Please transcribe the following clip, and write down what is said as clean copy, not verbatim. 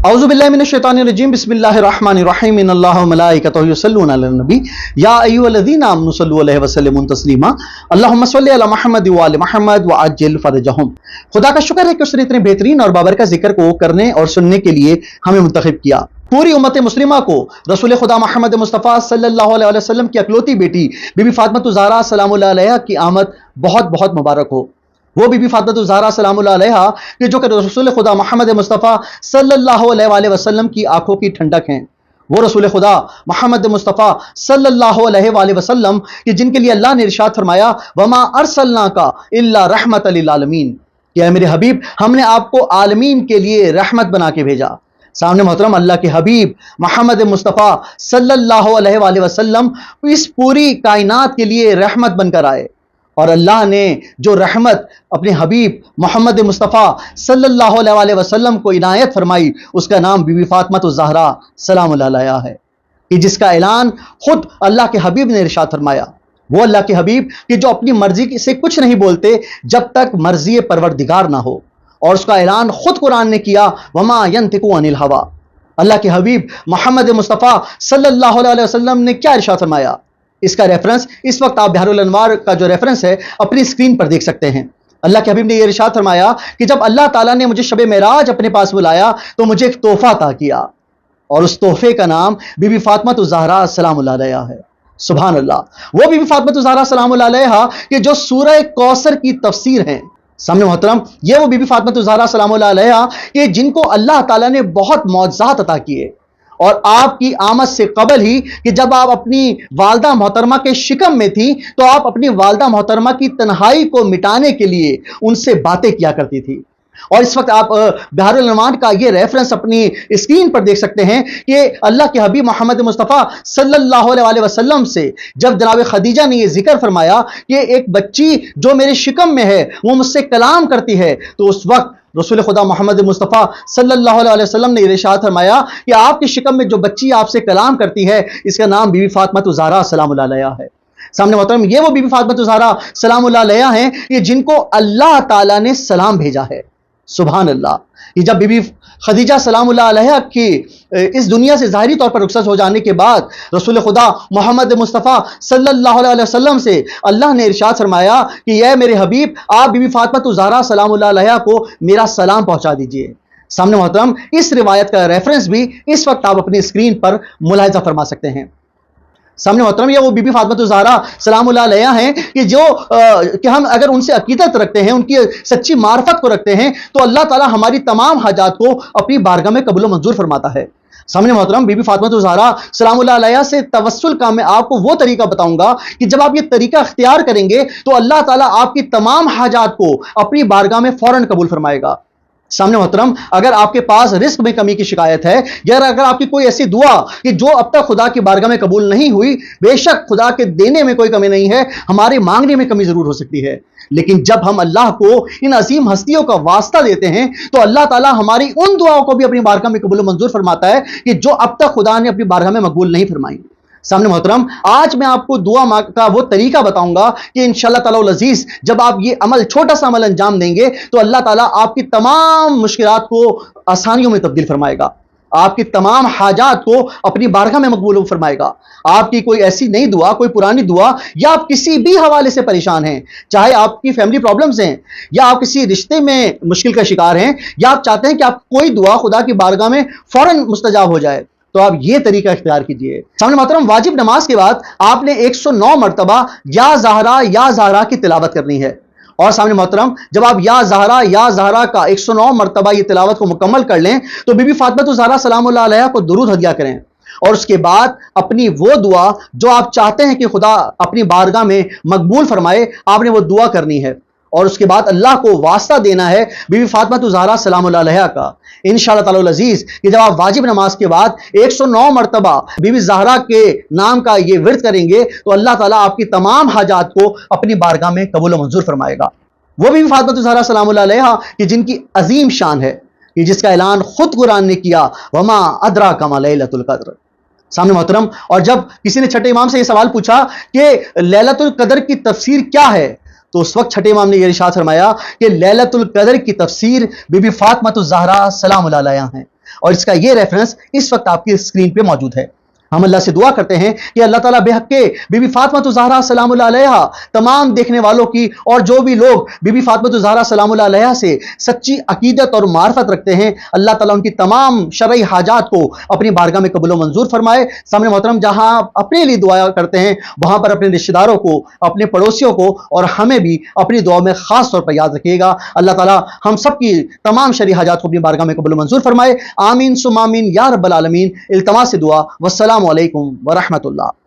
औज़ु बिल्लाहि मिनश शैतानिर रजीम बिस्मिल्लाहिर रहमानिर रहीम इन्नल्लाह व मलाइकतहु युसल्लूना अलन नबी या अय्युहल्लज़ीना आमनु सल्लु अलैहि व सल्लिमु तस्लीमा अल्लाहुम्मा सल्लि अला मुहम्मद व आलि मुहम्मद व अज्जिल फरजहुम। खुदा का शुक्र है कि उसने इतने बेहतरीन और बाबरकत जिक्र को करने और सुनने के लिए हमें मुंतखब किया। पूरी उम्मत मुस्लिमा को रसूल खुदा मोहम्मद मुस्तफ़ा सल्लल्लाहु अलैहि वसल्लम की अकलौती बेटी बीबी फातिमा ज़हरा सलामुल्लाह अलैहा की आमद बहुत बहुत मुबारक हो। वो बीबी फातिमा ज़हरा सलामुल्लाह अलैहा कि जो कि रसूल खुदा मोहम्मद मुस्तफ़ा सल्लल्लाहु अलैहि वसल्लम की आंखों की ठंडक हैं। वो रसूल खुदा मोहम्मद मुस्तफ़ा सल्लल्लाहु अलैहि वसल्लम कि जिनके लिए अल्लाह ने इरशाद फरमाया वमा अरसलनाका इल्ला रहमतल लिल आलमीन, कि ऐ मेरे हबीब हमने आपको आलमीन के लिए रहमत बना के भेजा। सामने मोहतरम अल्लाह के हबीब मोहम्मद मुस्तफ़ा सल्लल्लाहु अलैहि वसल्लम इस पूरी कायनात के लिए रहमत बनकर आए, और अल्लाह ने जो रहमत अपने हबीब मोहम्मद मुस्तफ़ा सल्लल्लाहु अलैहि वसल्लम को इनायत फरमाई उसका नाम बीबी फातिमा ज़हरा सलामुल्लाह अलैहा है, कि जिसका ऐलान खुद अल्लाह के हबीब ने इरशाद फरमाया। वो अल्लाह के हबीब कि जो अपनी मर्जी से कुछ नहीं बोलते जब तक मर्जी परवरदिगार ना हो, और उसका ऐलान खुद कुरान ने किया वमा यंतिकु अनिल हवा। अल्लाह के हबीब मोहम्मद मुस्तफ़ा सल्लल्लाहु अलैहि वसल्लम ने क्या इरशाद फरमाया, इसका रेफरेंस इस वक्त आप बिहारुल अनवार का जो रेफरेंस है अपनी स्क्रीन पर देख सकते हैं। अल्लाह के हबीब ने यह इरशाद फरमाया कि जब अल्लाह ताला ने मुझे शब मेराज अपने पास बुलाया तो मुझे एक तोहफा अता किया, और उस तोहफे का नाम बीबी फातिमा ज़हरा सलामुल्लाह अलैहा है। सुभान अल्लाह। वो बीबी फातिमा ज़हरा सलामुल्लाह अलैहा कि जो सूरह कौसर की तफसीर हैं। सामने मोहतरम ये वो बीबी फातिमा ज़हरा सलामुल्लाह अलैहा कि जिनको अल्लाह ताला ने बहुत मौजज़ात अता किए, और आपकी आमद से कबल ही कि जब आप अपनी वालदा मोहतरमा के शिकम में थी तो आप अपनी वालदा मोहतरमा की तन्हाई को मिटाने के लिए उनसे बातें किया करती थी। और इस वक्त आप बिहारुल अनवार का ये रेफरेंस अपनी स्क्रीन पर देख सकते हैं कि अल्लाह के हबीब मोहम्मद मुस्तफ़ा सल्लल्लाहु अलैहि वसल्लम से जब जनाब खदीजा ने ये जिक्र फरमाया कि एक बच्ची जो मेरे शिकम में है वो मुझसे कलाम करती है, तो उस वक्त रसूल खुदा मोहम्मद मुस्तफ़ा सल्लल्लाहु अलैहि वसल्लम ने इरशाद फरमाया कि आपकी शिकम में जो बच्ची आपसे कलाम करती है इसका नाम बीबी फातिमा ज़हरा सलामुल्लाह अलैहा है। सामने मोहतरम ये वो बीबी फातिमा ज़हरा सलामुल्लाह अलैहा हैं कि जिनको अल्लाह ताला ने सलाम भेजा है। सुभान अल्लाह। कि जब बीबी खदीजा सलामुल्लाह अलैहा की इस दुनिया से ज़ाहिरी तौर पर रुखसत हो जाने के बाद रसूल खुदा मोहम्मद मुस्तफ़ा सल्लल्लाहु अलैहि वसल्लम से अल्लाह ने इरशाद फरमाया कि ये मेरे हबीब आप बीबी फातिमा ज़हरा सलामुल्लाह अलैहा को मेरा सलाम पहुंचा दीजिए। सामने मोहतरम इस रिवायत का रेफरेंस भी इस वक्त आप अपनी स्क्रीन पर मुलाहिजा फरमा सकते हैं। सामने मोहतरम ये वो बीबी फातिमा ज़हरा सलामुल्लाह अलैहा हैं कि जो कि हम अगर उनसे अकीदत रखते हैं, उनकी सच्ची मार्फत को रखते हैं, तो अल्लाह ताला हमारी तमाम हाजात को अपनी बारगाह में कबूल मंजूर फरमाता है। सामने मोहतरम बीबी फातिमा ज़हरा सलामुल्लाह अलैहा से तवस्सुल का मैं आपको वो तरीका बताऊंगा कि जब आप ये तरीका इख्तियार करेंगे तो अल्लाह ताला आपकी तमाम हाजात को अपनी बारगाह में फौरन कबूल फरमाएगा। सामने मोहतरम अगर आपके पास रिस्क में कमी की शिकायत है, या अगर आपकी कोई ऐसी दुआ कि जो अब तक खुदा की बारगाह में कबूल नहीं हुई, बेशक खुदा के देने में कोई कमी नहीं है, हमारे मांगने में कमी जरूर हो सकती है, लेकिन जब हम अल्लाह को इन अजीम हस्तियों का वास्ता देते हैं तो अल्लाह ताला हमारी उन दुआओं को भी अपनी बारगाह में कबूल मंजूर फरमाता है कि जो अब तक खुदा ने अपनी बारगाह में मकबूल नहीं फरमाई। सामने मोहतरम आज मैं आपको दुआ का वो तरीका बताऊंगा कि इंशाअल्लाह ताला अज़ीज़ जब आप ये अमल छोटा सा अमल अंजाम देंगे तो अल्लाह ताला आपकी तमाम मुश्किलात को आसानियों में तब्दील फरमाएगा, आपकी तमाम हाजात को अपनी बारगाह में मकबूल फरमाएगा। आपकी कोई ऐसी नई दुआ, कोई पुरानी दुआ, या आप किसी भी हवाले से परेशान हैं, चाहे आपकी फैमिली प्रॉब्लम्स हैं, या आप किसी रिश्ते में मुश्किल का शिकार हैं, या आप चाहते हैं कि आप कोई दुआ खुदा की बारगाह में फौरन मुस्तजाब हो जाए, तो आप ये तरीका इख्तियार कीजिए। सामने मोहतरम वाजिब नमाज के बाद आपने 109 मरतबा या ज़हरा की तिलावत करनी है। और सामने मोहतरम जब आप या ज़हरा का 109 मरतबा ये तिलावत को मुकम्मल कर लें तो बीबी फातिमा ज़हरा सलामुल्लाह अलैहा को दुरूद हदिया करें, और उसके बाद अपनी वो दुआ जो आप चाहते हैं कि खुदा अपनी बारगाह में मकबूल फरमाए, आपने वो दुआ करनी है, और उसके बाद अल्लाह को वास्ता देना है बीबी फातिमा ज़हरा सलामुल्लाह अलैहा का। इंशाअल्लाह ताला अज़ीज़ कि जब आप वाजिब नमाज के बाद 109 मरतबा बीबी ज़हरा के नाम का ये विर्द करेंगे तो अल्लाह ताला आपकी तमाम हाजात को अपनी बारगाह में कबूल मंजूर फरमाएगा। वो बीबी फातिमा ज़हरा सलामुल्लाह अलैहा कि जिनकी अजीम शान है, कि जिसका ऐलान खुद कुरान ने किया वमा अदराका मा लैलतुल क़द्र। सामने मोहतरम और जब किसी ने छठे इमाम से ये सवाल पूछा कि लैलतुल क़द्र की तफसीर क्या है, तो उस वक्त छठे इमाम ने यह इरशाद फरमाया कि लैलतुल क़द्र की तफसीर बीबी फातिमा ज़हरा सलामुल्लाह अलैहा हैं। اور اس کا یہ ریفرنس اس وقت آپ کی اسکرین پہ موجود ہے۔ ہم اللہ سے دعا کرتے ہیں کہ اللہ تعالیٰ بے حق کے بی بی فاطمہ زہرا سلام اللہ علیہا تمام دیکھنے والوں کی اور جو بھی لوگ بی بی فاطمہ زہرا سلام اللہ علیہا سے سچی عقیدت اور معرفت رکھتے ہیں، اللہ تعالیٰ ان کی تمام شرعی حاجات کو اپنی بارگاہ میں قبول و منظور فرمائے۔ سامنے محترم، جہاں آپ اپنے لیے دعا کرتے ہیں وہاں پر اپنے رشتہ داروں کو، اپنے پڑوسیوں کو اور ہمیں بھی اپنی دعا میں خاص طور پر یاد رکھیے گا۔ اللہ تعالیٰ ہم سب کی تمام شرعی حاجات کو اپنی بارگاہ میں قبول و منظور فرمائے۔ آمین ثم آمین یا رب العالمین۔ التماس دعا۔ والسلام علیکم ورحمۃ اللہ۔